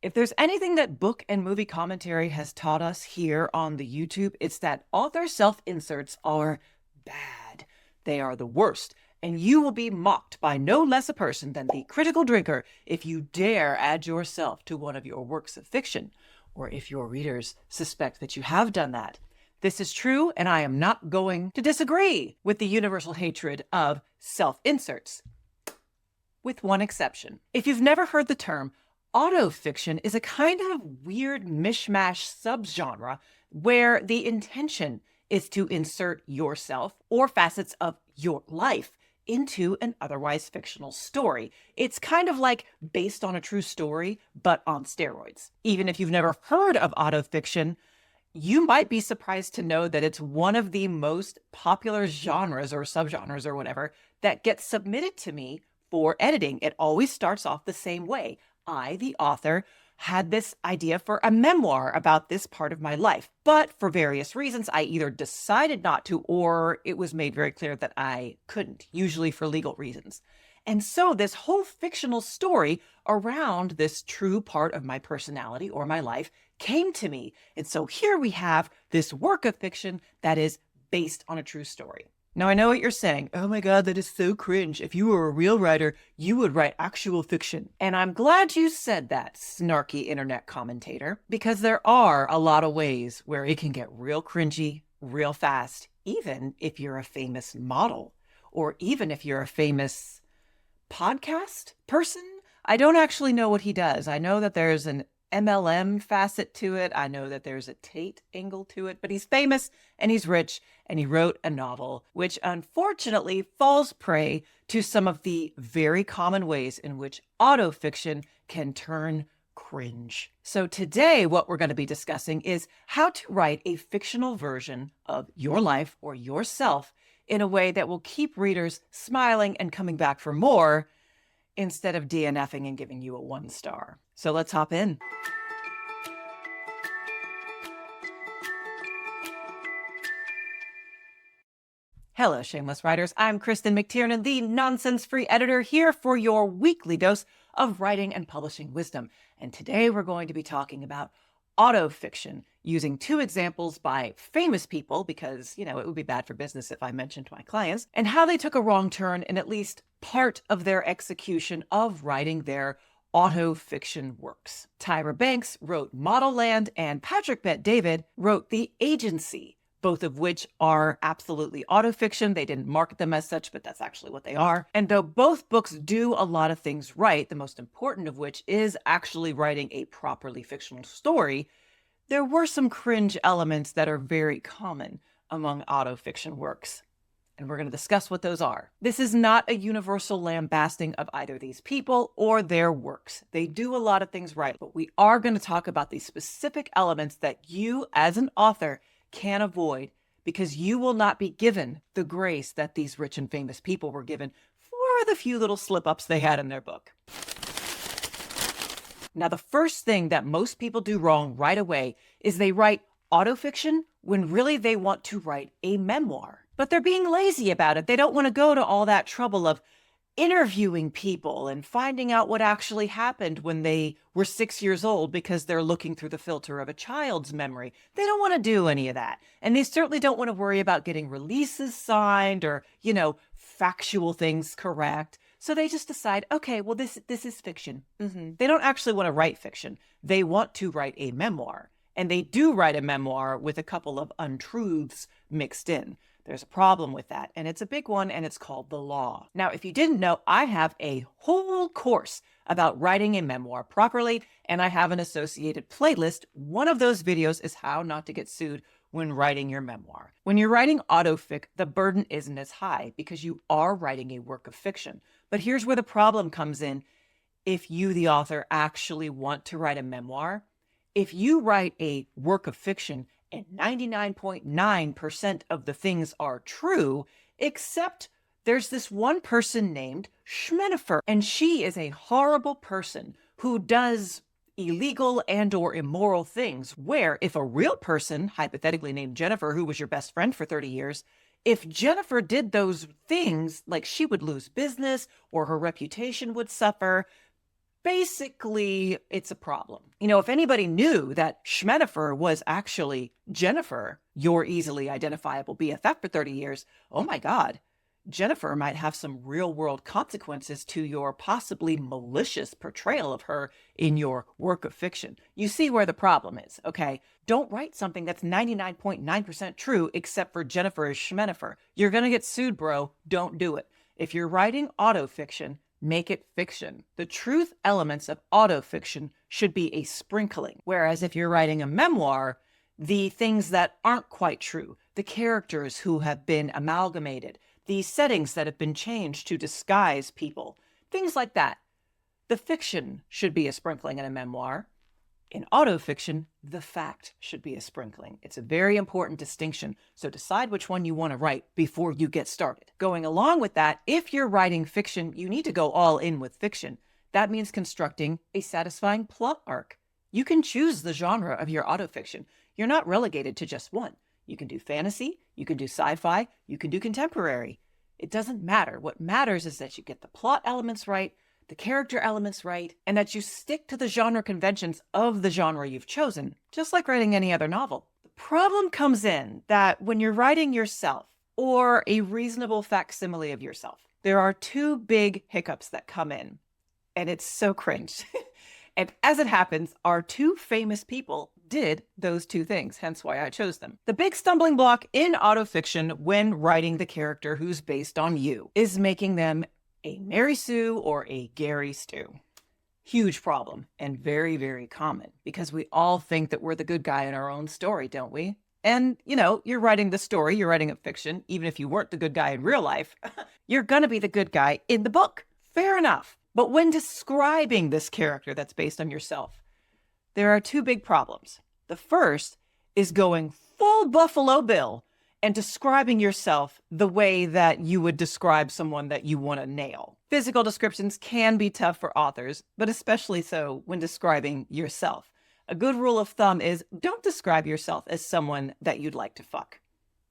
If there's anything that book and movie commentary has taught us here on the YouTube, it's that author self-inserts are bad. They are the worst, and you will be mocked by no less a person than the critical drinker if you dare add yourself to one of your works of fiction, or if your readers suspect that you have done that. This is true, and I am not going to disagree with the universal hatred of self-inserts, with one exception. If you've never heard the term, autofiction is a kind of weird mishmash subgenre where the intention is to insert yourself or facets of your life into an otherwise fictional story. It's kind of like based on a true story, but on steroids. Even if you've never heard of autofiction, you might be surprised to know that it's one of the most popular genres or subgenres or whatever that gets submitted to me for editing. It always starts off the same way. I, the author, had this idea for a memoir about this part of my life, but for various reasons, I either decided not to, or it was made very clear that I couldn't, usually for legal reasons. And so this whole fictional story around this true part of my personality or my life came to me. And so here we have this work of fiction that is based on a true story. Now, I know what you're saying. Oh my God, that is so cringe. If you were a real writer, you would write actual fiction. And I'm glad you said that, snarky internet commentator, because there are a lot of ways where it can get real cringy, real fast, even if you're a famous model, or even if you're a famous podcast person. I don't actually know what he does. I know that there's an MLM facet to it. I know that there's a Tate angle to it, but he's famous and he's rich and he wrote a novel, which unfortunately falls prey to some of the very common ways in which autofiction can turn cringe. So today, what we're going to be discussing is how to write a fictional version of your life or yourself in a way that will keep readers smiling and coming back for more instead of DNFing and giving you a 1 star. So let's hop in. Hello, Shameless Writers. I'm Kristen McTiernan, the nonsense-free editor, here for your weekly dose of writing and publishing wisdom. And today we're going to be talking about autofiction, using 2 examples by famous people, because, it would be bad for business if I mentioned my clients, and how they took a wrong turn in at least part of their execution of writing their autofiction works. Tyra Banks wrote Modelland, and Patrick Bet-David wrote The Agency, both of which are absolutely autofiction. They didn't market them as such, but that's actually what they are. And though both books do a lot of things right, the most important of which is actually writing a properly fictional story, there were some cringe elements that are very common among autofiction works. And we're going to discuss what those are. This is not a universal lambasting of either these people or their works. They do a lot of things right, but we are going to talk about the specific elements that you, as an author, can avoid, because you will not be given the grace that these rich and famous people were given for the few little slip-ups they had in their book. Now, the first thing that most people do wrong right away is they write autofiction when really they want to write a memoir. But they're being lazy about it. They don't want to go to all that trouble of interviewing people and finding out what actually happened when they were 6 years old, because they're looking through the filter of a child's memory. They don't want to do any of that. And they certainly don't want to worry about getting releases signed or, factual things correct. So they just decide, okay, well, this is fiction. They don't actually want to write fiction. They want to write a memoir. And they do write a memoir with a couple of untruths mixed in. There's a problem with that, and it's a big one, and it's called the law. Now, if you didn't know, I have a whole course about writing a memoir properly, and I have an associated playlist. One of those videos is how not to get sued when writing your memoir. When you're writing autofic, the burden isn't as high because you are writing a work of fiction. But here's where the problem comes in. If you, the author, actually want to write a memoir, if you write a work of fiction and 99.9% of the things are true, except there's this one person named Schmenifer, and she is a horrible person who does illegal and or immoral things, where if a real person, hypothetically named Jennifer, who was your best friend for 30 years, if Jennifer did those things, like she would lose business or her reputation would suffer, basically it's a problem. You know, if anybody knew that Schmenifer was actually Jennifer, your easily identifiable BFF for 30 years, oh my God, Jennifer might have some real-world consequences to your possibly malicious portrayal of her in your work of fiction. You see where the problem is, okay? Don't write something that's 99.9% true except for Jennifer is Schmenifer. You're gonna get sued, bro. Don't do it. If you're writing autofiction, make it fiction. The truth elements of autofiction should be a sprinkling, whereas if you're writing a memoir, the things that aren't quite true, the characters who have been amalgamated, the settings that have been changed to disguise people, things like that. The fiction should be a sprinkling in a memoir. In autofiction, the fact should be a sprinkling. It's a very important distinction, so decide which one you want to write before you get started. Going along with that, if you're writing fiction, you need to go all in with fiction. That means constructing a satisfying plot arc. You can choose the genre of your autofiction. You're not relegated to just one. You can do fantasy, you can do sci-fi, you can do contemporary. It doesn't matter. What matters is that you get the plot elements right, the character elements right, and that you stick to the genre conventions of the genre you've chosen, just like writing any other novel. The problem comes in that when you're writing yourself, or a reasonable facsimile of yourself, there are two big hiccups that come in, and it's so cringe. And as it happens, our two famous people did those two things, hence why I chose them. The big stumbling block in autofiction when writing the character who's based on you is making them a Mary Sue or a Gary Stu. Huge problem and very, very common because we all think that we're the good guy in our own story, don't we? And, you know, you're writing the story, you're writing a fiction, even if you weren't the good guy in real life, you're gonna be the good guy in the book. Fair enough. But when describing this character that's based on yourself, there are two big problems. The first is going full Buffalo Bill and describing yourself the way that you would describe someone that you want to nail. Physical descriptions can be tough for authors, but especially so when describing yourself. A good rule of thumb is don't describe yourself as someone that you'd like to fuck.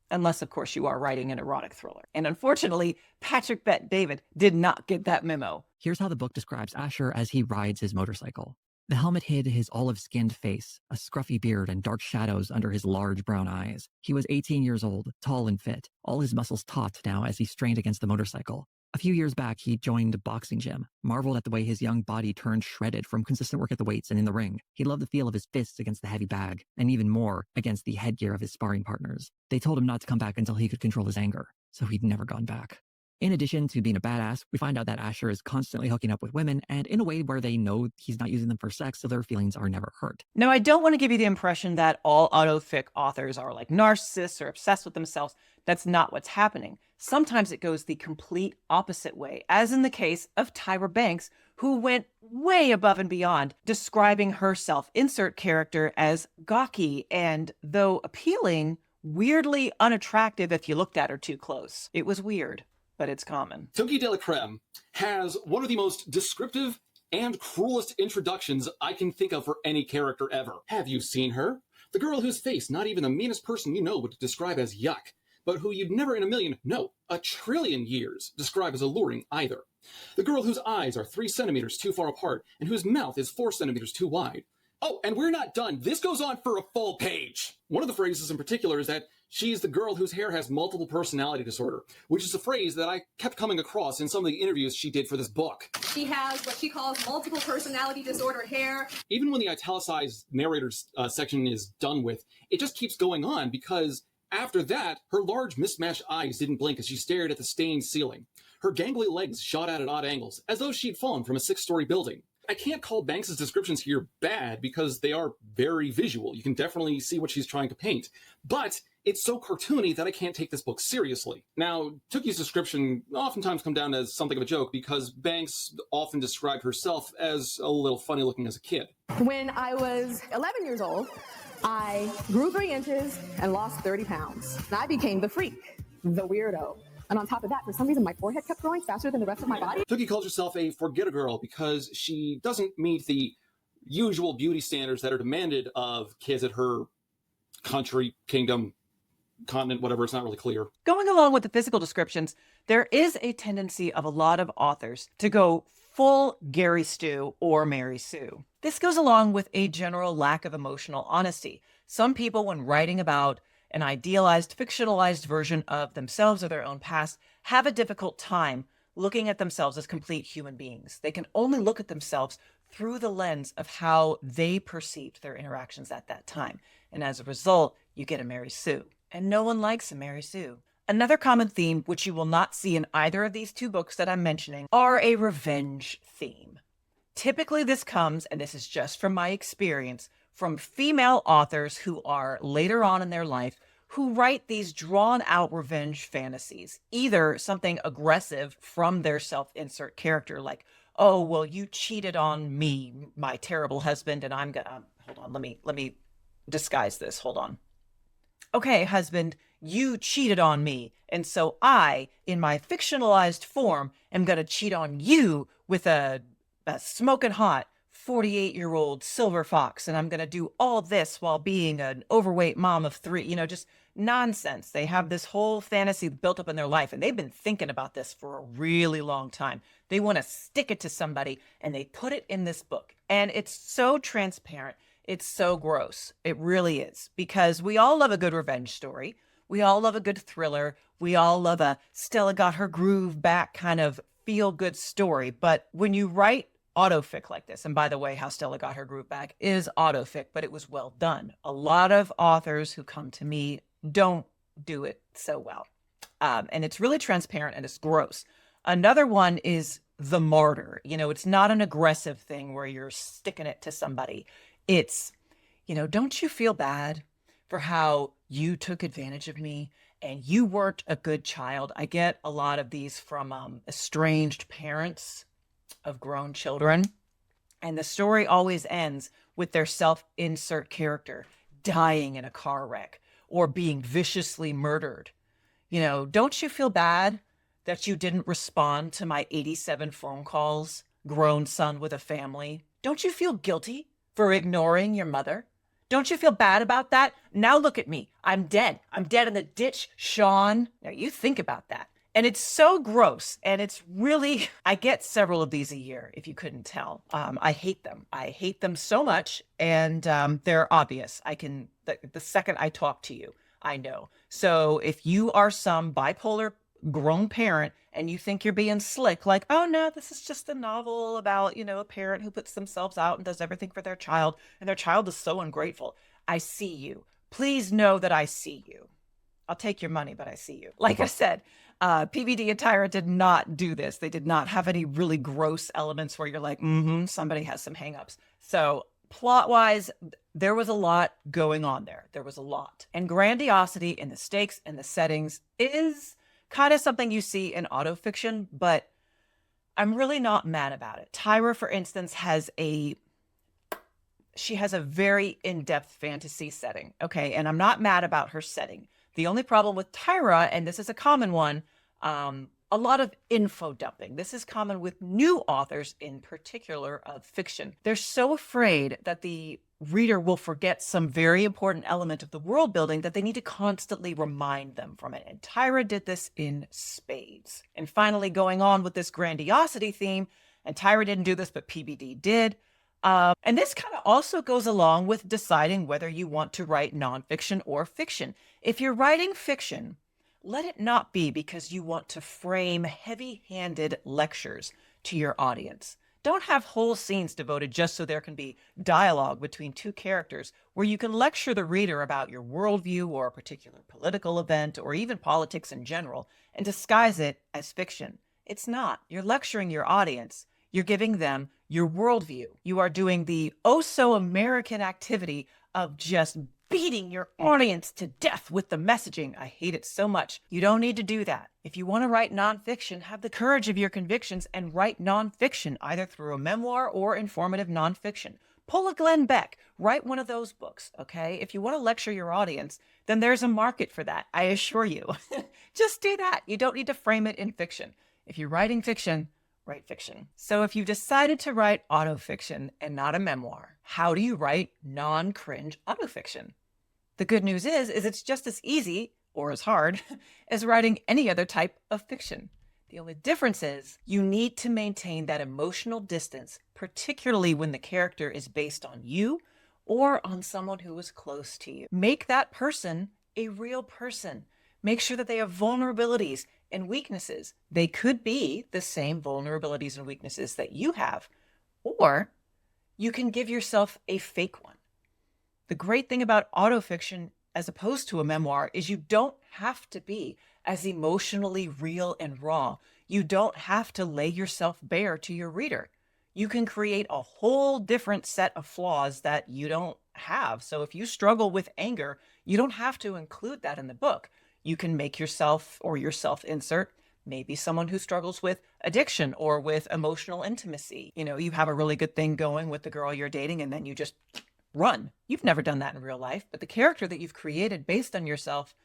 Unless, of course, you are writing an erotic thriller. And unfortunately, Patrick Bet-David did not get that memo. Here's how the book describes Asher as he rides his motorcycle. The helmet hid his olive-skinned face, a scruffy beard, and dark shadows under his large brown eyes. He was 18 years old, tall and fit, all his muscles taut now as he strained against the motorcycle. A few years back, he joined a boxing gym, marveled at the way his young body turned shredded from consistent work at the weights and in the ring. He loved the feel of his fists against the heavy bag, and even more, against the headgear of his sparring partners. They told him not to come back until he could control his anger, so he'd never gone back. In addition to being a badass, we find out that Asher is constantly hooking up with women, and in a way where they know he's not using them for sex, so their feelings are never hurt. Now, I don't want to give you the impression that all autofic authors are like narcissists or obsessed with themselves. That's not what's happening. Sometimes it goes the complete opposite way, as in the case of Tyra Banks, who went way above and beyond, describing herself, insert character, as gawky and, though appealing, weirdly unattractive if you looked at her too close. It was weird, but it's common. Toki de la Creme has one of the most descriptive and cruelest introductions I can think of for any character ever. Have you seen her? The girl whose face not even the meanest person you know would describe as yuck, but who you'd never in a million, no, a trillion years describe as alluring either. The girl whose eyes are 3 centimeters too far apart and whose mouth is 4 centimeters too wide. Oh, and we're not done. This goes on for a full page. One of the phrases in particular is that she's the girl whose hair has multiple personality disorder, which is a phrase that I kept coming across in some of the interviews she did for this book. She has what she calls multiple personality disorder hair. Even when the italicized narrator's section is done with, it just keeps going on because after that, her large mismatched eyes didn't blink as she stared at the stained ceiling. Her gangly legs shot out at odd angles, as though she'd fallen from a 6-story building. I can't call Banks' descriptions here bad because they are very visual. You can definitely see what she's trying to paint. But it's so cartoony that I can't take this book seriously. Now, Toki's description oftentimes come down as something of a joke because Banks often described herself as a little funny looking as a kid. When I was 11 years old, I grew 3 inches and lost 30 pounds. And I became the freak, the weirdo. And on top of that, for some reason, my forehead kept growing faster than the rest of my body. Toki calls herself a forget-a-girl because she doesn't meet the usual beauty standards that are demanded of kids at her country, kingdom, continent, whatever. It's not really clear. Going along with the physical descriptions, there is a tendency of a lot of authors to go full Gary Stu or Mary Sue. This goes along with a general lack of emotional honesty. Some people, when writing about an idealized, fictionalized version of themselves or their own past, have a difficult time looking at themselves as complete human beings. They can only look at themselves through the lens of how they perceived their interactions at that time. And as a result, you get a Mary Sue. And no one likes a Mary Sue. Another common theme, which you will not see in either of these two books that I'm mentioning, are a revenge theme. Typically this comes, and this is just from my experience, from female authors who are later on in their life who write these drawn-out revenge fantasies. Either something aggressive from their self-insert character, like, oh, well, you cheated on me, my terrible husband, and I'm gonna... hold on, let me disguise this. Hold on. Okay, husband, you cheated on me, and so I, in my fictionalized form, am gonna cheat on you with a smoking hot 48-year-old silver fox, and I'm gonna do all this while being an overweight mom of 3, just nonsense. They have this whole fantasy built up in their life, and they've been thinking about this for a really long time. They want to stick it to somebody, and they put it in this book, and it's so transparent. It's so gross. It really is, because we all love a good revenge story. We all love a good thriller. We all love a Stella got her groove back kind of feel-good story. But when you write autofic like this, and by the way, How Stella Got Her Groove Back is autofic, but it was well done. A lot of authors who come to me don't do it so well. And it's really transparent and it's gross. Another one is the martyr. It's not an aggressive thing where you're sticking it to somebody. It's, don't you feel bad for how you took advantage of me and you weren't a good child? I get a lot of these from estranged parents of grown children. And the story always ends with their self-insert character dying in a car wreck or being viciously murdered. Don't you feel bad that you didn't respond to my 87 phone calls, grown son with a family? Don't you feel guilty for ignoring your mother? Don't you feel bad about that? Now look at me. I'm dead. I'm dead in the ditch, Sean. Now you think about that. And it's so gross. And it's really, I get several of these a year, if you couldn't tell. I hate them. I hate them so much. And they're obvious. The second I talk to you, I know. So if you are some bipolar grown parent and you think you're being slick, like, oh no, this is just a novel about, a parent who puts themselves out and does everything for their child, and their child is so ungrateful. I see you. Please know that I see you. I'll take your money, but I see you. Like I said, PBD and Tyra did not do this. They did not have any really gross elements where you're like, somebody has some hangups. So plot-wise, there was a lot going on there. There was a lot. And grandiosity in the stakes and the settings is kind of something you see in autofiction, but I'm really not mad about it. Tyra, for instance, has a very in-depth fantasy setting, okay? And I'm not mad about her setting. The only problem with Tyra, and this is a common one, a lot of info dumping. This is common with new authors in particular of fiction. They're so afraid that the reader will forget some very important element of the world building that they need to constantly remind them from it. And Tyra did this in spades. And finally, going on with this grandiosity theme, and Tyra didn't do this, but PBD did. And this kind of also goes along with deciding whether you want to write nonfiction or fiction. If you're writing fiction, let it not be because you want to frame heavy-handed lectures to your audience. Don't have whole scenes devoted just so there can be dialogue between two characters where you can lecture the reader about your worldview or a particular political event or even politics in general and disguise it as fiction. It's not. You're lecturing your audience. You're giving them your worldview. You are doing the oh-so-American activity of just beating your audience to death with the messaging. I hate it so much. You don't need to do that. If you want to write nonfiction, have the courage of your convictions and write nonfiction, either through a memoir or informative nonfiction. Pull a Glenn Beck. Write one of those books, okay? If you want to lecture your audience, then there's a market for that, I assure you. Just do that. You don't need to frame it in fiction. If you're writing fiction, write fiction. So if you decided to write autofiction and not a memoir, how do you write non-cringe autofiction? The good news is it's just as easy, or as hard, as writing any other type of fiction. The only difference is you need to maintain that emotional distance, particularly when the character is based on you or on someone who is close to you. Make that person a real person. Make sure that they have vulnerabilities and weaknesses. They could be the same vulnerabilities and weaknesses that you have, or you can give yourself a fake one. The great thing about autofiction as opposed to a memoir is you don't have to be as emotionally real and raw. You don't have to lay yourself bare to your reader. You can create a whole different set of flaws that you don't have. So if you struggle with anger, you don't have to include that in the book. You can make yourself or your self-insert maybe someone who struggles with addiction or with emotional intimacy. You know, you have a really good thing going with the girl you're dating and then you just run. You've never done that in real life, but the character that you've created based on yourself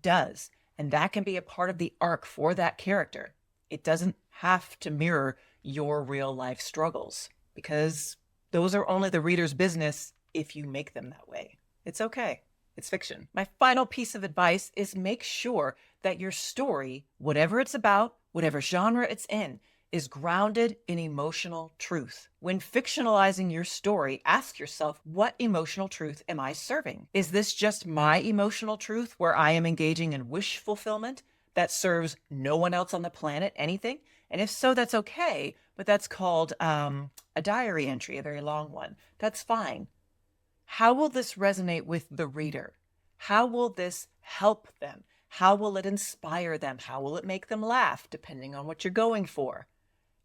does. And that can be a part of the arc for that character. It doesn't have to mirror your real life struggles because those are only the reader's business if you make them that way. It's okay. It's fiction. My final piece of advice is make sure that your story, whatever it's about, whatever genre it's in, is grounded in emotional truth. When fictionalizing your story, ask yourself, what emotional truth am I serving? Is this just my emotional truth where I am engaging in wish fulfillment that serves no one else on the planet anything? And if so, that's okay, but that's called a diary entry, a very long one. That's fine. How will this resonate with the reader? How will this help them? How will it inspire them? How will it make them laugh, depending on what you're going for?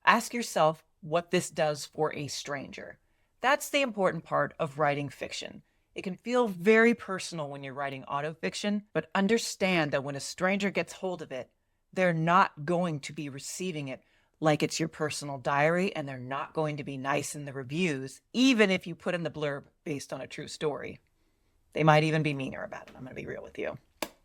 Ask yourself what this does for a stranger. That's the important part of writing fiction. It can feel very personal when you're writing autofiction, but understand that when a stranger gets hold of it, they're not going to be receiving it like it's your personal diary, and they're not going to be nice in the reviews, even if you put in the blurb based on a true story. They might even be meaner about it. I'm going to be real with you.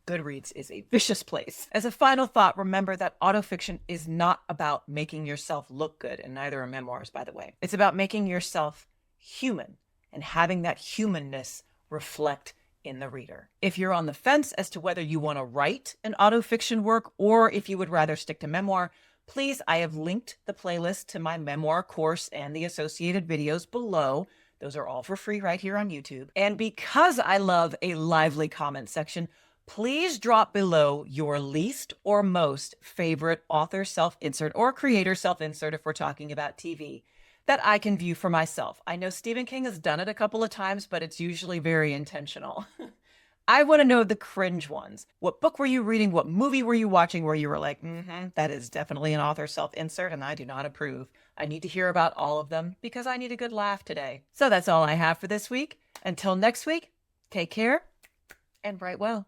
Goodreads is a vicious place. As a final thought, remember that autofiction is not about making yourself look good, and neither are memoirs, by the way. It's about making yourself human and having that humanness reflect in the reader. If you're on the fence as to whether you want to write an autofiction work or if you would rather stick to memoir, please, I have linked the playlist to my memoir course and the associated videos below. Those are all for free right here on YouTube. And because I love a lively comment section, please drop below your least or most favorite author self-insert or creator self-insert if we're talking about TV that I can view for myself. I know Stephen King has done it a couple of times, but it's usually very intentional. I want to know the cringe ones. What book were you reading? What movie were you watching where you were like, that is definitely an author self-insert and I do not approve. I need to hear about all of them because I need a good laugh today. So that's all I have for this week. Until next week, take care and write well.